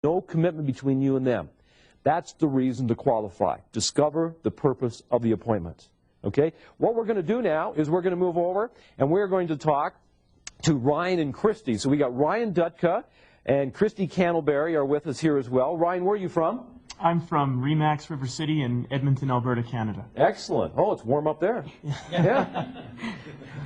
No commitment between you and them. That's the reason to qualify. Discover the purpose of the appointment. Okay? What we're going to do now is we're going to move over and we're going to talk to Ryan and Christy. So we got Ryan Dutka and Christy Candleberry are with us here as well. Ryan, where are you from? I'm from Remax, River City in Edmonton, Alberta, Canada. Excellent. Oh, it's warm up there. Yeah.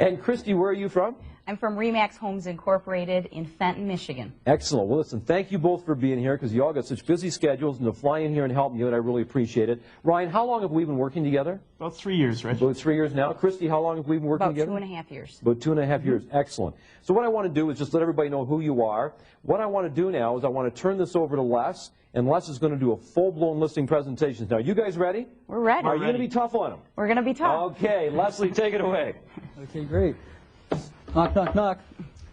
And Christy, where are you from? I'm from Remax Homes Incorporated in Fenton, Michigan. Excellent. Well, listen, thank you both for being here because you all got such busy schedules and to fly in here and help you, and I really appreciate it. Ryan, how long have we been working together? About 3 years, right? About 3 years now. Christy, how long have we been working together? About 2.5 years. About 2.5 years. Excellent. So what I want to do is just let everybody know who you are. What I want to do now is I want to turn this over to Les, and Les is going to do a full-blown listing presentation. Now, you guys ready? We're ready. Are you going to be tough on them? We're going to be tough. Okay, Leslie, take it away. Okay, great. Knock, knock, knock.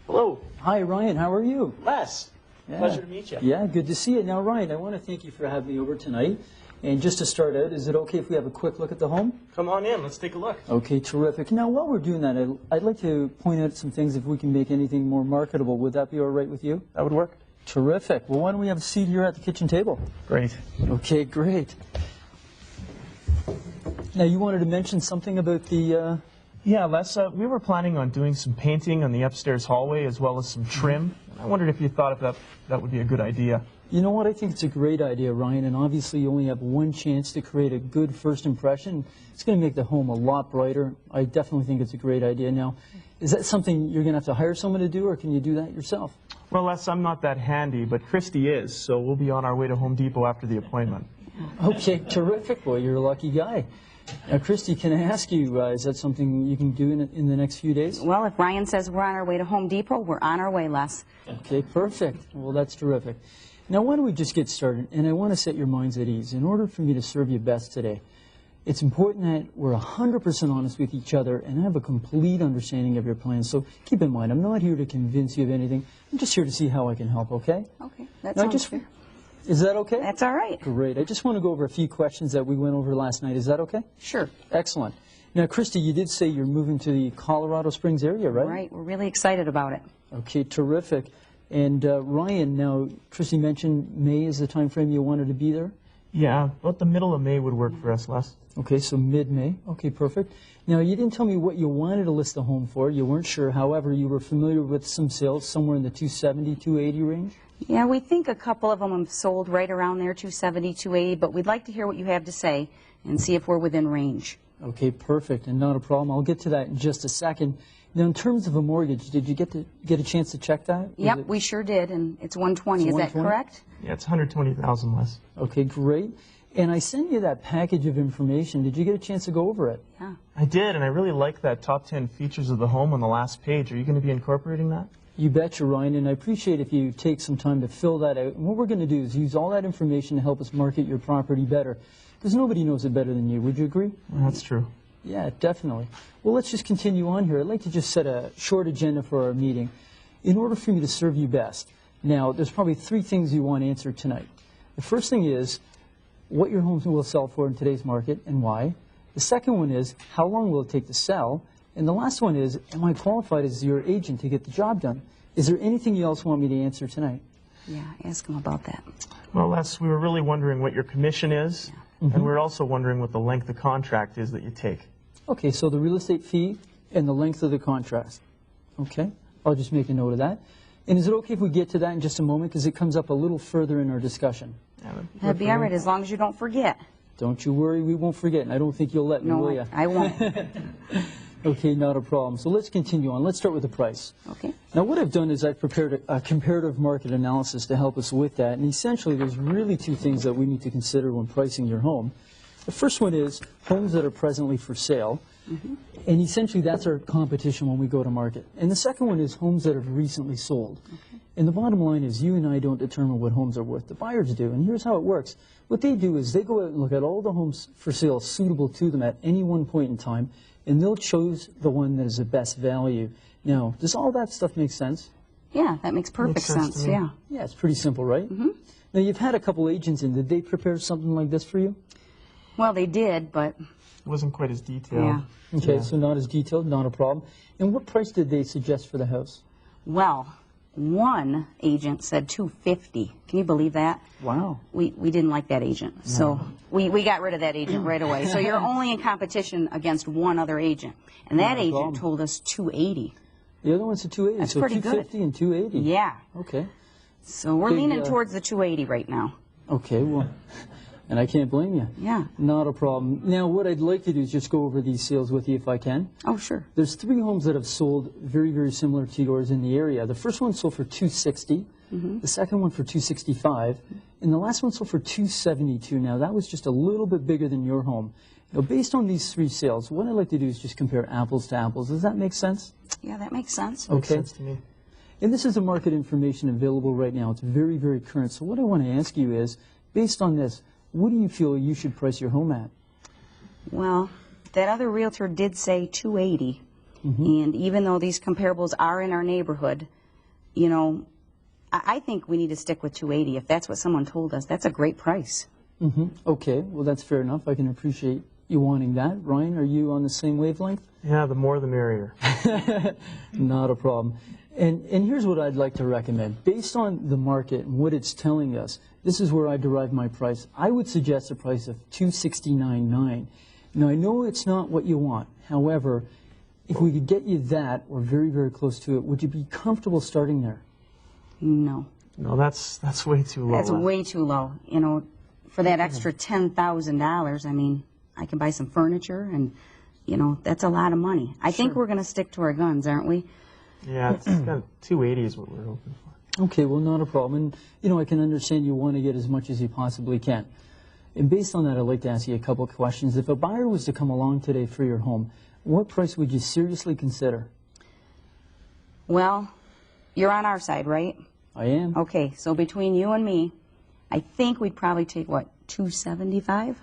Hello. Hi, Ryan. How are you? Les. Yeah. Pleasure to meet you. Yeah, good to see you. Now, Ryan, I want to thank you for having me over tonight. And just to start out, is it okay if we have a quick look at the home? Come on in. Let's take a look. Okay, terrific. Now, while we're doing that, I'd like to point out some things if we can make anything more marketable. Would that be all right with you? That would work. Terrific. Well, why don't we have a seat here at the kitchen table? Great. Okay, great. Now, you wanted to mention something about the... Yeah, Les, we were planning on doing some painting on the upstairs hallway as well as some trim. I wondered if you thought if that would be a good idea. You know what? I think it's a great idea, Ryan, and obviously you only have one chance to create a good first impression. It's going to make the home a lot brighter. I definitely think it's a great idea. Now, is that something you're going to have to hire someone to do, or can you do that yourself? Well, Les, I'm not that handy, but Christy is, so we'll be on our way to Home Depot after the appointment. Okay, terrific. Well, you're a lucky guy. Now, Christy, can I ask you, is that something you can do in the next few days? Well, if Ryan says we're on our way to Home Depot, we're on our way, Les. Okay, perfect. Well, that's terrific. Now, why don't we just get started? And I want to set your minds at ease. In order for me to serve you best today, it's important that we're 100% honest with each other and have a complete understanding of your plans. So keep in mind, I'm not here to convince you of anything. I'm just here to see how I can help, okay? Okay, that sounds fair. Is that okay? That's all right. Great. I just want to go over a few questions that we went over last night. Is that okay? Sure. Excellent. Now, Christy, you did say you're moving to the Colorado Springs area, right? Right. We're really excited about it. Okay, terrific. And Ryan, now, Christy mentioned May is the time frame you wanted to be there? Yeah, about the middle of May would work for us, Les. Okay, so mid-May. Okay, perfect. Now, you didn't tell me what you wanted to list the home for. You weren't sure. However, you were familiar with some sales somewhere in the 270, 280 range? Yeah, we think a couple of them have sold right around there, 270, 280, but we'd like to hear what you have to say and see if we're within range. Okay, perfect, and not a problem. I'll get to that in just a second. Now, in terms of a mortgage, did you get a chance to check that? Yep, we sure did, and it's 120. Is that correct? Yeah, it's 120,000 less. Okay, great. And I sent you that package of information. Did you get a chance to go over it? Yeah. I did, and I really like that top 10 features of the home on the last page. Are you going to be incorporating that? You betcha, Ryan, and I appreciate if you take some time to fill that out. And what we're going to do is use all that information to help us market your property better, because nobody knows it better than you. Would you agree? Well, that's true. Yeah, definitely. Well, let's just continue on here. I'd like to just set a short agenda for our meeting in order for me to serve you best. Now, there's probably 3 things you want answered tonight. The first thing is what your home will sell for in today's market and why. The second one is how long will it take to sell. And the last one is, am I qualified as your agent to get the job done? Is there anything you else want me to answer tonight? Yeah, ask him about that. Well, Les, we were really wondering what your commission is, and we're also wondering what the length of contract is that you take. Okay, so the real estate fee and the length of the contract. Okay, I'll just make a note of that. And is it okay if we get to that in just a moment, because it comes up a little further in our discussion? Yeah, That'd be all right, as long as you don't forget. Don't you worry, we won't forget, and I don't think you'll let me, will you? I won't. Okay, not a problem. So let's continue on. Let's start with the price. Okay. Now, what I've done is I've prepared a comparative market analysis to help us with that, and essentially there's really 2 things that we need to consider when pricing your home. The first one is homes that are presently for sale, and essentially that's our competition when we go to market. And the second one is homes that have recently sold. And the bottom line is you and I don't determine what homes are worth. The buyers do, and here's how it works. What they do is they go out and look at all the homes for sale suitable to them at any one point in time, and they'll choose the one that is the best value. Now, does all that stuff make sense? Yeah, that makes perfect sense, yeah. Yeah, it's pretty simple, right? Now, you've had a couple agents in. Did they prepare something like this for you? Well, they did, but... It wasn't quite as detailed. Yeah. Okay, so not as detailed, not a problem. And what price did they suggest for the house? Well, one agent said 250. Can you believe that? Wow. We didn't like that agent, so we got rid of that agent right away. So you're only in competition against one other agent, and that No agent problem. told us 280. The other one's a 280. That's so pretty good. 250 and 280. Yeah. Okay. So we're Big, leaning towards the 280 right now. Okay, well, and I can't blame you. Yeah. Not a problem. Now, what I'd like to do is just go over these sales with you if I can. Oh, sure. There's 3 homes that have sold very, very similar to yours in the area. The first one sold for 260, the second one for 265, and the last one sold for 272. Now, that was just a little bit bigger than your home. Now, based on these 3 sales, what I'd like to do is just compare apples to apples. Does that make sense? Yeah, that makes sense. Okay. Makes sense to me. And this is the market information available right now. It's very, very current. So what I want to ask you is, based on this, what do you feel you should price your home at? Well, that other realtor did say 280, and even though these comparables are in our neighborhood, you know, I think we need to stick with 280. If that's what someone told us, that's a great price. Okay, well, that's fair enough. I can appreciate you wanting that. Ryan, are you on the same wavelength? Yeah, the more the merrier. Not a problem. And here's what I'd like to recommend. Based on the market and what it's telling us, this is where I derive my price. I would suggest a price of $269,900. Now, I know it's not what you want. However, if we could get you that, or very, very close to it, would you be comfortable starting there? No. No, that's way too low. That's way too low. You know, for that extra $10,000, I mean, I can buy some furniture, and, you know, that's a lot of money. I think we're going to stick to our guns, aren't we? Yeah, it's kind of 280 is what we're hoping for. Okay, well, not a problem. And, you know, I can understand you want to get as much as you possibly can. And based on that, I'd like to ask you a couple of questions. If a buyer was to come along today for your home, what price would you seriously consider? Well, you're on our side, right? I am. Okay, so between you and me, I think we'd probably take, what, 275?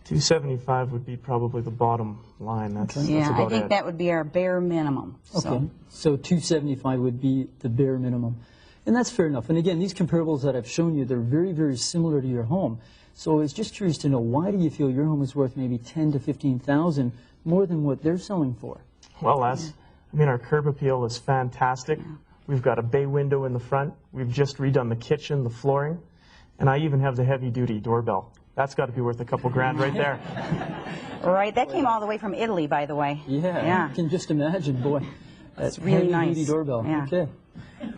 275 would be probably the bottom line. That's Yeah, about I think it. that would be our bare minimum. Okay, so 275 would be the bare minimum. And that's fair enough. And again, these comparables that I've shown you, they're very, very similar to your home. So I was just curious to know, why do you feel your home is worth maybe $10,000 to $15,000 more than what they're selling for? Well, I mean, our curb appeal is fantastic. We've got a bay window in the front. We've just redone the kitchen, the flooring, and I even have the heavy-duty doorbell. That's got to be worth a couple grand right there. Right, that came all the way from Italy, by the way. Yeah, I can just imagine, boy. That's really heavy-duty nice. doorbell. Yeah. Okay.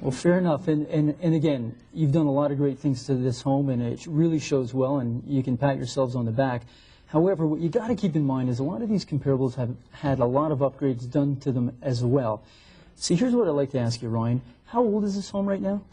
Well, fair enough. And again, you've done a lot of great things to this home, and it really shows well, and you can pat yourselves on the back. However, what you got to keep in mind is a lot of these comparables have had a lot of upgrades done to them as well. See, here's what I'd like to ask you, Ryan. How old is this home right now?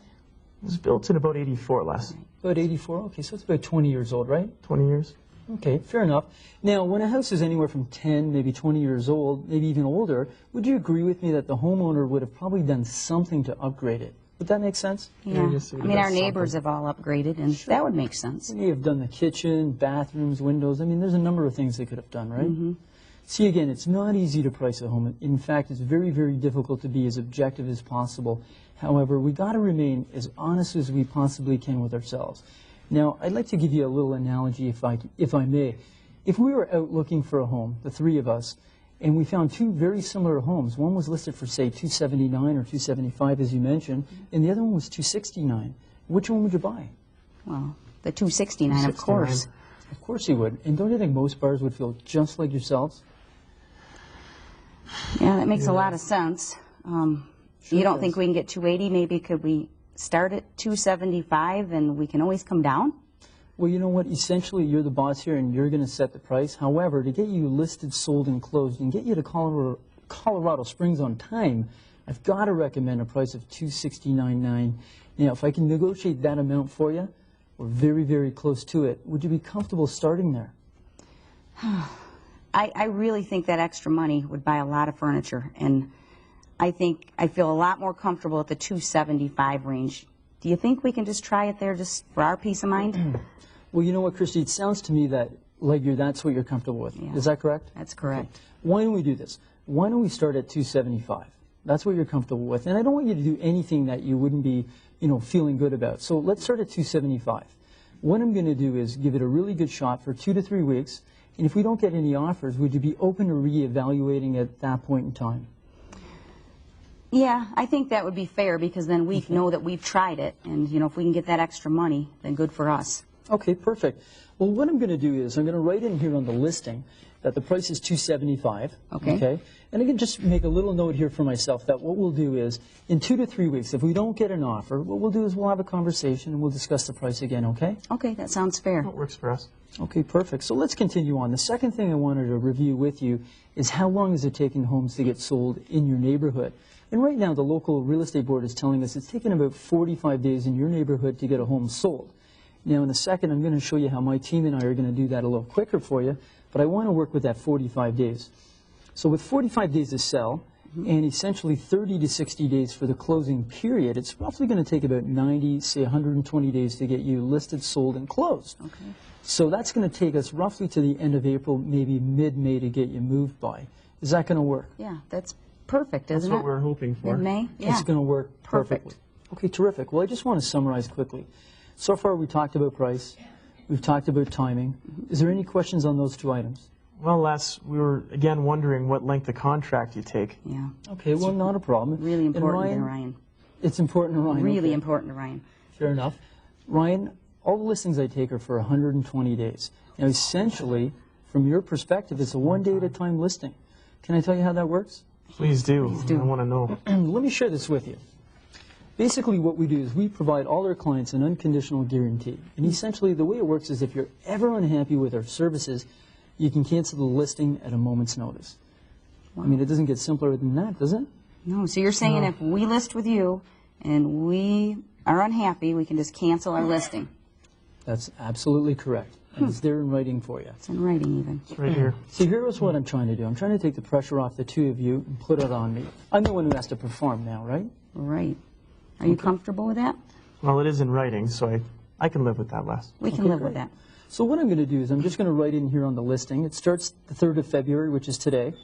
It was built in about 84 last. About 84? Okay, so it's about 20 years old, right? 20 years. Okay, fair enough. Now, when a house is anywhere from 10, maybe 20 years old, maybe even older, would you agree with me that the homeowner would have probably done something to upgrade it? Would that make sense? Yeah, just I mean, our neighbors have all upgraded, and that would make sense. They may have done the kitchen, bathrooms, windows. I mean, there's a number of things they could have done, right? See, again, it's not easy to price a home. In fact, it's very, very difficult to be as objective as possible. However, we got to remain as honest as we possibly can with ourselves. Now, I'd like to give you a little analogy, if I may. If we were out looking for a home, the 3 of us, and we found 2 very similar homes, one was listed for, say, $279,000 or $275,000, as you mentioned, and the other one was $269,000, which one would you buy? Well, the 269, of course. Of course you would. And don't you think most buyers would feel just like yourselves? Yeah, that makes a lot of sense. You don't think we can get 280? Maybe could we start at 275 and we can always come down? Well, you know what? Essentially, you're the boss here and you're going to set the price. However, to get you listed, sold, and closed, and get you to Colorado Springs on time, I've got to recommend a price of $269,900. Now, if I can negotiate that amount for you, we're very, very close to it. Would you be comfortable starting there? I really think that extra money would buy a lot of furniture, and I feel a lot more comfortable at the 275 range. Do you think we can just try it there just for our peace of mind? Well, you know what, Christy, it sounds to me that that's what you're comfortable with. Yeah. Is that correct? That's correct. Okay. Why don't we do this? Why don't we start at 275? That's what you're comfortable with. And I don't want you to do anything that you wouldn't be, feeling good about. So let's start at 275. What I'm going to do is give it a really good shot for 2 to 3 weeks. And if we don't get any offers, would you be open to reevaluating at that point in time? Yeah, I think that would be fair because then we know that we've tried it, and you know, if we can get that extra money, then good for us. Okay, perfect. Well, what I'm going to do is I'm going to write in here on the listing that the price is $275. Okay. And I can just make a little note here for myself that what we'll do is in 2 to 3 weeks, if we don't get an offer, what we'll do is we'll have a conversation and we'll discuss the price again, okay? Okay, that sounds fair. That works for us. Okay, perfect. So let's continue on. The second thing I wanted to review with you is how long is it taking homes to get sold in your neighborhood? And right now, the local real estate board is telling us it's taking about 45 days in your neighborhood to get a home sold. Now, in a second, I'm going to show you how my team and I are going to do that a little quicker for you, but I want to work with that 45 days. So with 45 days to sell, and essentially 30 to 60 days for the closing period, it's roughly going to take about 90, say 120 days to get you listed, sold, and closed. Okay. So that's going to take us roughly to the end of April, maybe mid-May to get you moved by. Is that going to work? Yeah, that's perfect, isn't That's it? what we're hoping for. Mid-May? Yeah. It's going to work perfectly. Perfect. Okay, terrific. Well, I just want to summarize quickly. So far, we talked about price. We've talked about timing. Is there any questions on those two items? Well, Les, we were again wondering what length of contract you take. Yeah, Okay, well, not a problem. really And important Ryan, to Ryan. It's important to Ryan. Really okay. important to Ryan. Fair enough. Ryan, all the listings I take are for 120 days. Now, essentially, from your perspective, it's a one-day-at-a-time listing. Can I tell you how that works? Please do. do. I want to know. Let me share this with you. Basically, what we do is we provide all our clients an unconditional guarantee. And essentially, the way it works is if you're ever unhappy with our services, you can cancel the listing at a moment's notice. I mean, it doesn't get simpler than that, does it? No, so you're saying if we list with you and we are unhappy, we can just cancel our listing. That's absolutely correct. And it's there in writing for you. It's in writing even. It's right here. See, here's what I'm trying to do. I'm trying to take the pressure off the two of you and put it on me. I'm the one who has to perform now, right? Right. Are you comfortable with that? Well, it is in writing, so I can live with that, Les. We can Okay, live great. with that. So what I'm going to do is I'm just going to write in here on the listing. It starts the 3rd of February, which is today,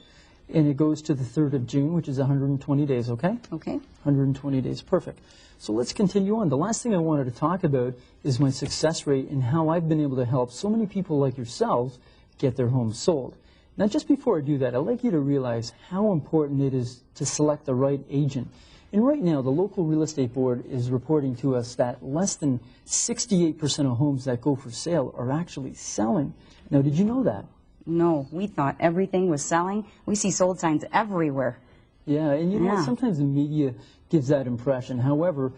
and it goes to the 3rd of June, which is 120 days, okay? Okay. 120 days, perfect. So let's continue on. The last thing I wanted to talk about is my success rate and how I've been able to help so many people like yourselves get their homes sold. Now, just before I do that, I'd like you to realize how important it is to select the right agent. And right now, the local real estate board is reporting to us that less than 68% of homes that go for sale are actually selling. Now, did you know that? No, we thought everything was selling. We see sold signs everywhere. Yeah, and you know, Yeah. sometimes the media gives that impression. However,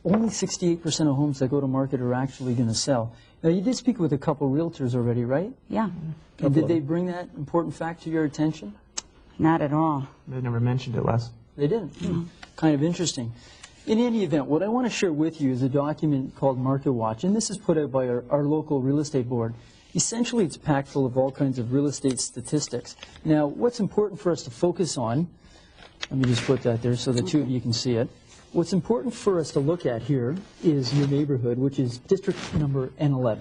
only 68% of homes that go to market are actually going to sell. Now, you did speak with a couple realtors already, right? Yeah, And did they bring that important fact to your attention? not at all. They never mentioned it, Les. They didn't. Kind of interesting. In any event, what I want to share with you is a document called Market Watch, and this is put out by our local real estate board. Essentially, it's packed full of all kinds of real estate statistics. Now, what's important for us to focus on, let me just put that there so the two of you can see it. What's important for us to look at here is your neighborhood, which is district number N11.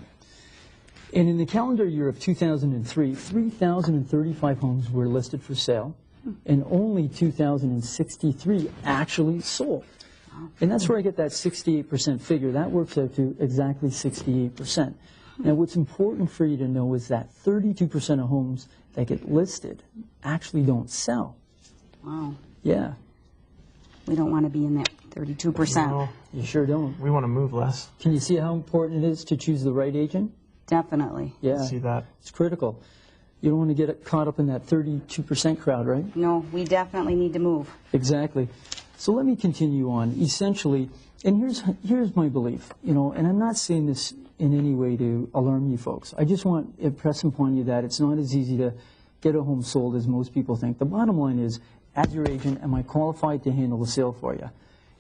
And in the calendar year of 2003, 3,035 homes were listed for sale, and only 2,063 actually sold. And that's where I get that 68% figure. That works out to exactly 68%. Now, what's important for you to know is that 32% of homes that get listed actually don't sell. Wow. Yeah, We don't want to be in that 32%. No, you sure don't. we want to move, Les. Can you see how important it is to choose the right agent? Definitely. Yeah, See that? it's critical. You don't want to get caught up in that 32% crowd, right? No, we definitely need to move. Exactly. So let me continue on. Essentially, and here's my belief, you know, and I'm not saying this in any way to alarm you folks. I just want to impress upon you that it's not as easy to get a home sold as most people think. The bottom line is, as your agent, am I qualified to handle the sale for you?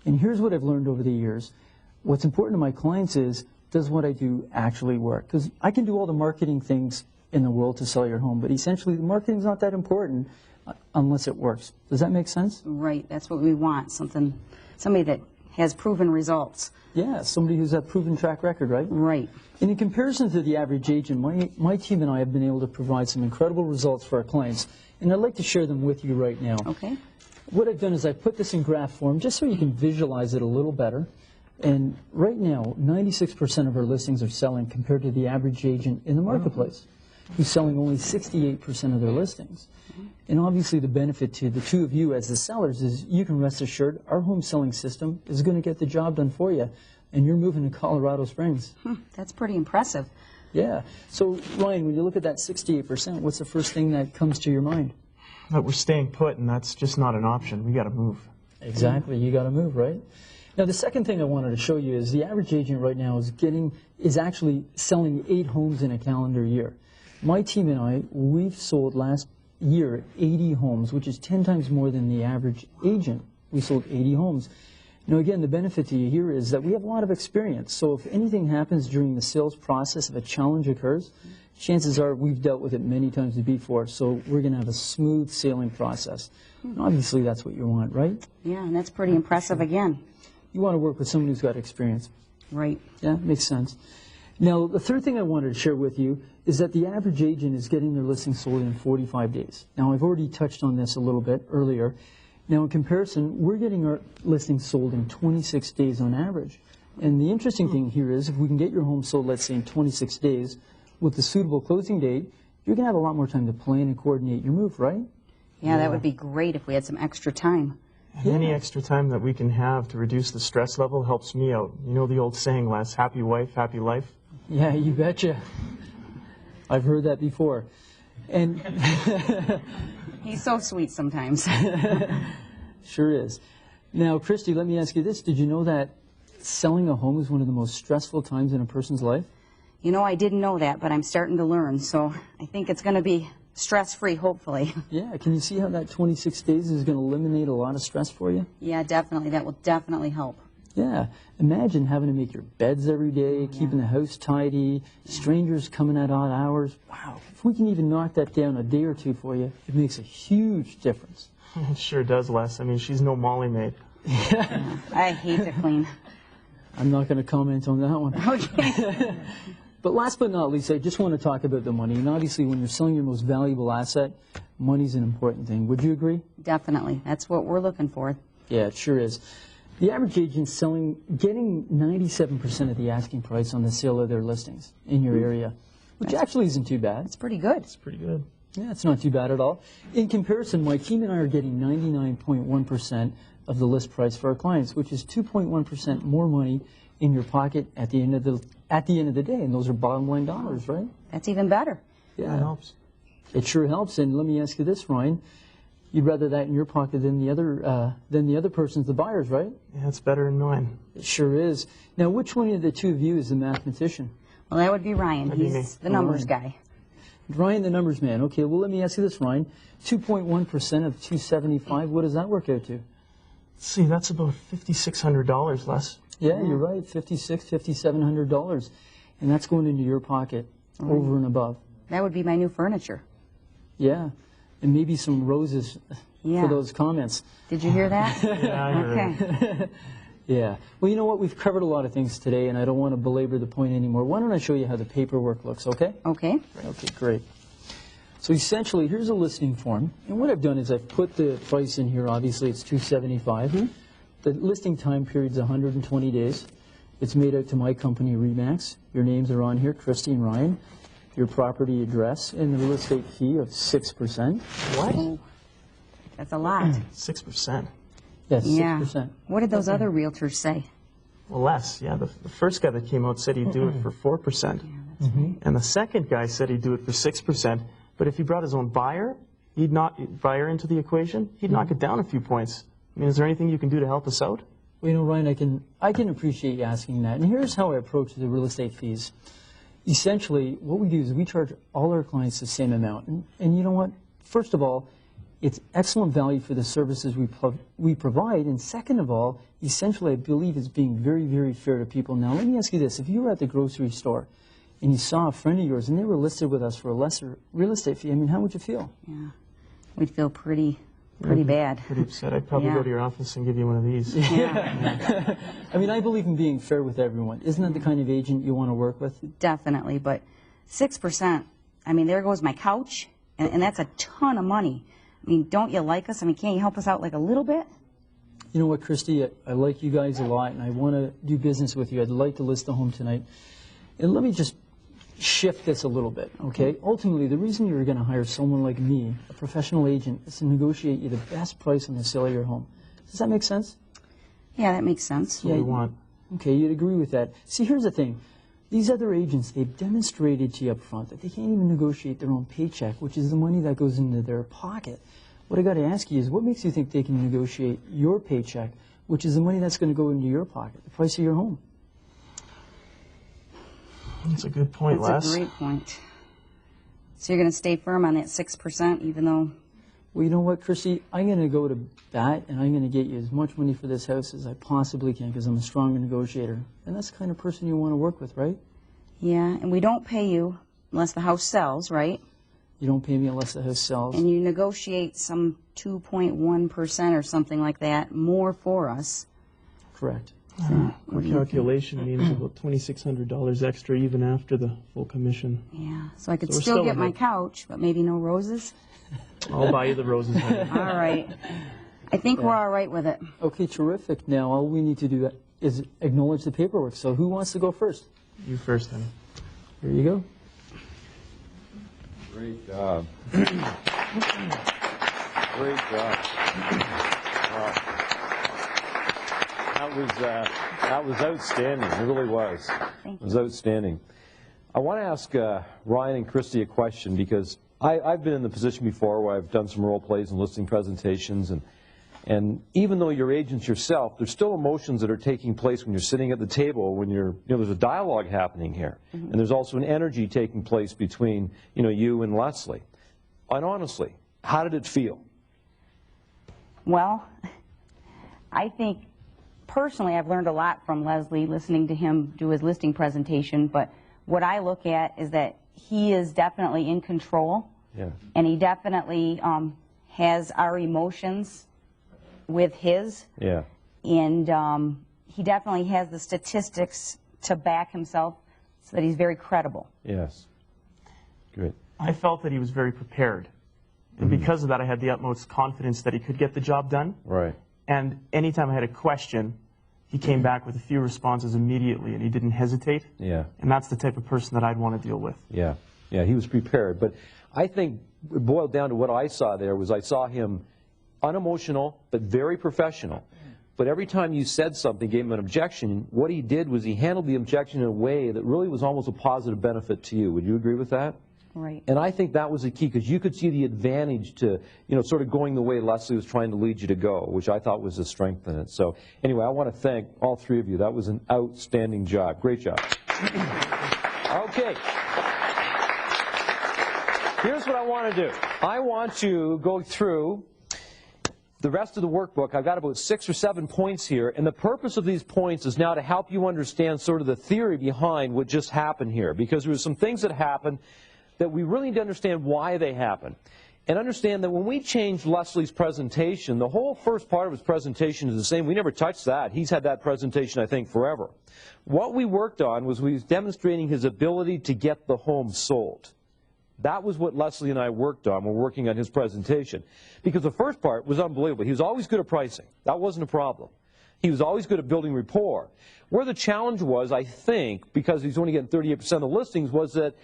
And here's what I've learned over the years. What's important to my clients is, does what I do actually work? Because I can do all the marketing things in the world to sell your home, but essentially the marketing's not that important unless it works. Does that make sense? Right, that's what we want, somebody that has proven results. Yeah, somebody who's had proven track record, right? Right. And in comparison to the average agent, my team and I have been able to provide some incredible results for our clients, and I'd like to share them with you right now. Okay. What I've done is I've put this in graph form just so you can visualize it a little better. And right now, 96% of our listings are selling compared to the average agent in the marketplace. who's selling only 68% of their listings. And obviously the benefit to the two of you as the sellers is you can rest assured our home selling system is going to get the job done for you. And you're moving to Colorado Springs. That's pretty impressive. Yeah. So, Ryan, when you look at that 68%, what's the first thing that comes to your mind? But we're staying put, and that's just not an option. We got to move. Exactly. You got to move, right? Now, the second thing I wanted to show you is the average agent right now is actually selling 8 homes in a calendar year. My team and I, we've sold last year 80 homes, which is 10 times more than the average agent. We sold 80 homes. Now, again, the benefit to you here is that we have a lot of experience. So if anything happens during the sales process, if a challenge occurs, chances are we've dealt with it many times before. So we're going to have a smooth sailing process. And obviously, that's what you want, right? Yeah, and that's pretty impressive again. You want to work with someone who's got experience. Right. Yeah, makes sense. Now, the third thing I wanted to share with you is that the average agent is getting their listing sold in 45 days. Now, I've already touched on this a little bit earlier. Now, in comparison, we're getting our listings sold in 26 days on average. And the interesting thing here is if we can get your home sold, let's say, in 26 days, with the suitable closing date, you're going to have a lot more time to plan and coordinate your move, right? Yeah, that would be great if we had some extra time. And any extra time that we can have to reduce the stress level helps me out. You know the old saying, Les, happy wife, happy life? Yeah, you betcha. I've heard that before. And He's so sweet sometimes. sure is. Now, Christy, let me ask you this. Did you know that selling a home is one of the most stressful times in a person's life? You know, I didn't know that, but I'm starting to learn, so I think it's going to be stress-free, hopefully. Yeah, can you see how that 26 days is going to eliminate a lot of stress for you? Yeah, definitely. That will definitely help. Yeah, imagine having to make your beds every day, keeping the house tidy, strangers coming at odd hours. Wow, if we can even knock that down a day or two for you, it makes a huge difference. It sure does, Les. I mean, she's no Molly maid. I hate to clean. I'm not going to comment on that one. Okay. But last but not least, I just want to talk about the money. And obviously, when you're selling your most valuable asset, money's an important thing. Would you agree? Definitely. That's what we're looking for. Yeah, it sure is. The average agent's getting 97% of the asking price on the sale of their listings in your area, which actually isn't too bad. It's pretty good. It's pretty good. Yeah, it's not too bad at all. In comparison, my team and I are getting 99.1% of the list price for our clients, which is 2.1% more money in your pocket at the end of the day, and those are bottom line dollars, right? That's even better. Yeah, That helps. It sure helps. And let me ask you this, Ryan: you'd rather that in your pocket than the other person's, the buyer's, right? Yeah, it's better than mine. It sure is. Now, which one of the two of you is the mathematician? Well, that would be Ryan. That'd be He's me. the numbers guy. Ryan, the numbers man. Okay, well, let me ask you this, Ryan: 2.1% of 275. What does that work out to? Let's see, that's about $5,600, Les. Yeah, you're right. $5,700, and that's going into your pocket over and above. That would be my new furniture. Yeah, and maybe some roses Yeah. for those comments. Did you hear that? Yeah, I heard it. Okay. Yeah. Well, you know what? We've covered a lot of things today, and I don't want to belabor the point anymore. Why don't I show you how the paperwork looks, okay? Okay. Okay, great. So essentially, here's a listing form, and what I've done is I've put the price in here. Obviously, it's $275. The listing time period is 120 days. It's made out to my company, Remax. Your names are on here, Christy and Ryan. Your property address and the real estate fee of 6%. What? Oh, that's a lot. 6%. Yes, Yeah. 6%. What did those other realtors say? Well, Les, yeah, the first guy that came out said he'd do it for 4%. And the second guy said he'd do it for 6%. But if he brought his own buyer, buyer into the equation, he'd knock it down a few points. I mean, is there anything you can do to help us out? Well, you know, Ryan, I can appreciate you asking that. And here's how I approach the real estate fees. Essentially, what we do is we charge all our clients the same amount. And you know what? First of all, it's excellent value for the services we provide. And second of all, essentially, I believe it's being very, very fair to people. Now, let me ask you this. If you were at the grocery store and you saw a friend of yours and they were listed with us for a lesser real estate fee, I mean, how would you feel? Yeah. We'd feel pretty bad. Pretty upset. I'd probably Yeah. go to your office and give you one of these. Yeah, I mean, I believe in being fair with everyone. Isn't that the kind of agent you want to work with? definitely. But 6%, I mean, there goes my couch, and that's a ton of money. I mean, don't you like us? I mean, can't you help us out like a little bit? You know what, Christy? I like you guys a lot, and I want to do business with you. I'd like to list the home tonight. And let me just shift this a little bit, okay? Ultimately, the reason you're going to hire someone like me, a professional agent, is to negotiate you the best price on the sale of your home. Does that make sense? Yeah, that makes sense. What we want. Okay, you'd agree with that. See, here's the thing. These other agents, they've demonstrated to you up front that they can't even negotiate their own paycheck, which is the money that goes into their pocket. What I got to ask you is, what makes you think they can negotiate your paycheck, which is the money that's going to go into your pocket, the price of your home? That's a good point, Les. That's a great point. So you're going to stay firm on that 6%, even though... Well, you know what, Chrissy? I'm going to go to bat, and I'm going to get you as much money for this house as I possibly can, because I'm a strong negotiator. And that's the kind of person you want to work with, right? Yeah, and we don't pay you unless the house sells, right? You don't pay me unless the house sells. And you negotiate some 2.1% or something like that more for us. Correct. Our calculation means about $2,600 extra even after the full commission. Yeah, so I could So we're still still get my ahead. couch, but maybe no roses? I'll buy you the roses. Honey. All right. I think we're all right with it. Okay, terrific. Now, all we need to do is acknowledge the paperwork. So who wants to go first? You first, honey. Here you go. Great job. Great job. Wow. That was outstanding. It really was. Thank It was outstanding. I want to ask Ryan and Christy a question, because I've been in the position before where I've done some role plays and listing presentations, and even though you're agents yourself, there's still emotions that are taking place when you're sitting at the table, when there's a dialogue happening here. And there's also an energy taking place between, you and Leslie. And honestly, how did it feel? Well, I think personally I've learned a lot from Leslie listening to him do his listing presentation, but what I look at is that he is definitely in control, Yeah. and he definitely has our emotions with his, Yeah. and he definitely has the statistics to back himself so that he's very credible. Yes. Great. I felt that he was very prepared. And because of that, I had the utmost confidence that he could get the job done. Right. And anytime I had a question, he came back with a few responses immediately, and he didn't hesitate. Yeah. And that's the type of person that I'd want to deal with. Yeah. Yeah, he was prepared. But I think it boiled down to what I saw there was I saw him unemotional but very professional. But every time you said something, gave him an objection, what he did was he handled the objection in a way that really was almost a positive benefit to you. Would you agree with that? Right. And I think that was the key, because you could see the advantage to, sort of going the way Leslie was trying to lead you to go, which I thought was a strength in it. So anyway, I want to thank all three of you. That was an outstanding job. Great job. Okay. Here's what I want to do. I want to go through the rest of the workbook. I've got about 6 or 7 points here, and the purpose of these points is now to help you understand sort of the theory behind what just happened here, because there were some things that happened that we really need to understand why they happened. And understand that when we changed Leslie's presentation, the whole first part of his presentation is the same. We never touched that. He's had that presentation, I think, forever. What we worked on was we was demonstrating his ability to get the home sold. That was what Leslie and I worked on when working on his presentation. Because the first part was unbelievable. He was always good at pricing. That wasn't a problem. He was always good at building rapport. Where the challenge was, I think, because he's only getting 38% of the listings, was that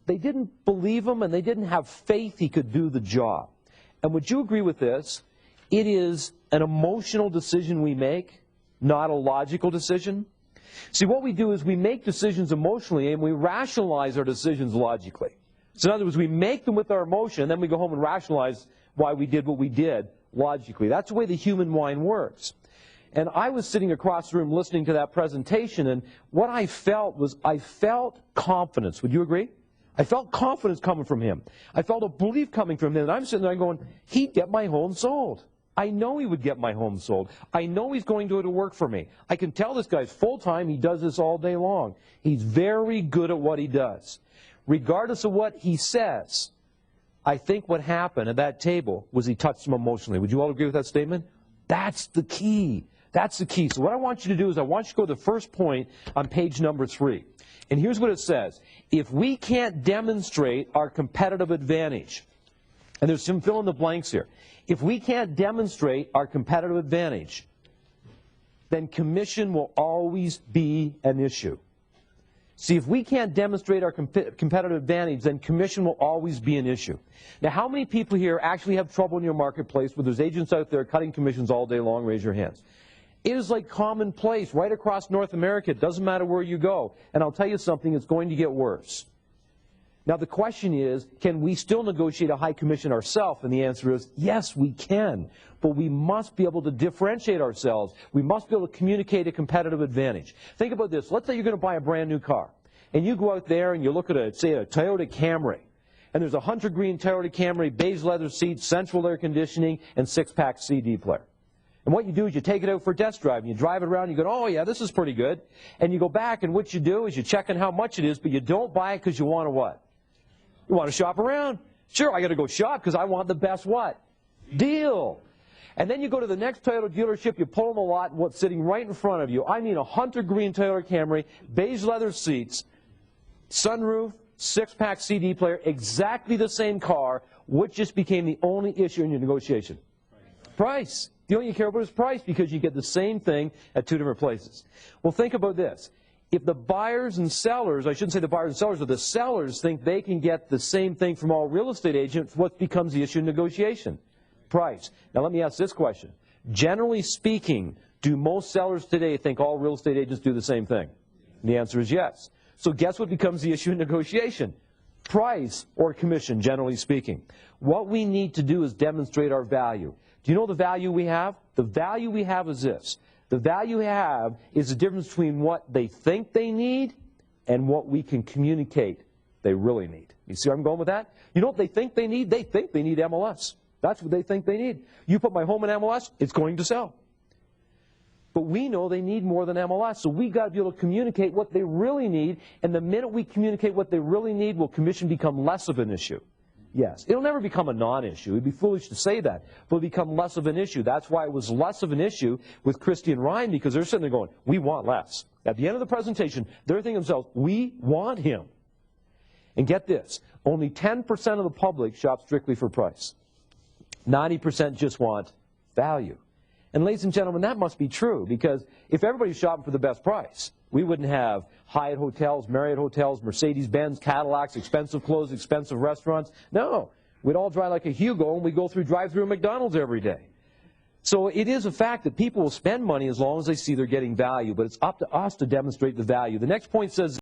they didn't believe him and they didn't have faith he could do the job. And would you agree with this? It is an emotional decision we make, not a logical decision. See, what we do is we make decisions emotionally and we rationalize our decisions logically. So in other words, we make them with our emotion, and then we go home and rationalize why we did what we did logically. That's the way the human mind works. And I was sitting across the room listening to that presentation, and what I felt was I felt confidence. Would you agree? I felt confidence coming from him. I felt a belief coming from him. And I'm sitting there going, he'd get my home sold. I know he would get my home sold. I know he's going to go to work for me. I can tell this guy's full-time. He does this all day long. He's very good at what he does. Regardless of what he says, I think what happened at that table was he touched him emotionally. Would you all agree with that statement? That's the key. That's the key. So what I want you to do is I want you to go to the first point on page number 3. And here's what it says. If we can't demonstrate our competitive advantage, and there's some fill in the blanks here. If we can't demonstrate our competitive advantage, then commission will always be an issue. See, if we can't demonstrate our competitive advantage, then commission will always be an issue. Now, how many people here actually have trouble in your marketplace where there's agents out there cutting commissions all day long? Raise your hands. It is like commonplace right across North America. It doesn't matter where you go. And I'll tell you something, it's going to get worse. Now, the question is, can we still negotiate a high commission ourselves? And the answer is, yes, we can. But we must be able to differentiate ourselves. We must be able to communicate a competitive advantage. Think about this. Let's say you're going to buy a brand new car. And you go out there and you look at, say, a Toyota Camry. And there's a hunter green Toyota Camry, beige leather seats, central air conditioning, and 6-pack CD player. And what you do is you take it out for a test drive, and you drive it around, and you go, oh, yeah, this is pretty good. And you go back, and what you do is you check on how much it is, but you don't buy it because you want to what? You want to shop around. Sure, I got to go shop because I want the best what? Deal. And then you go to the next Toyota dealership, you pull them a lot, what's sitting right in front of you. I mean a hunter green Toyota Camry, beige leather seats, sunroof, 6-pack CD player, exactly the same car. What just became the only issue in your negotiation? Price. The only thing you care about is price because you get the same thing at two different places. Well, think about this. If the buyers and sellers, I shouldn't say the buyers and sellers, but the sellers think they can get the same thing from all real estate agents, what becomes the issue in negotiation? Price. Now let me ask this question. Generally speaking, do most sellers today think all real estate agents do the same thing? And the answer is yes. So guess what becomes the issue in negotiation? Price or commission, generally speaking. What we need to do is demonstrate our value. Do you know the value we have? The value we have is this. The value we have is the difference between what they think they need and what we can communicate they really need. You see where I'm going with that? You know what they think they need? They think they need MLS. That's what they think they need. You put my home in MLS, it's going to sell. But we know they need more than MLS, so we got to be able to communicate what they really need, and the minute we communicate what they really need, will commission become less of an issue? Yes. It'll never become a non-issue. It'd be foolish to say that. But it'll become less of an issue. That's why it was less of an issue with Christy and Ryan, because they're sitting there going, we want less. At the end of the presentation, they're thinking to themselves, we want him. And get this, only 10% of the public shop strictly for price. 90% just want value. And ladies and gentlemen, that must be true, because if everybody's shopping for the best price, we wouldn't have Hyatt hotels, Marriott hotels, Mercedes-Benz, Cadillacs, expensive clothes, expensive restaurants. No, we'd all drive like a Hugo, and we go through drive-through McDonald's every day. So it is a fact that people will spend money as long as they see they're getting value, but it's up to us to demonstrate the value. The next point says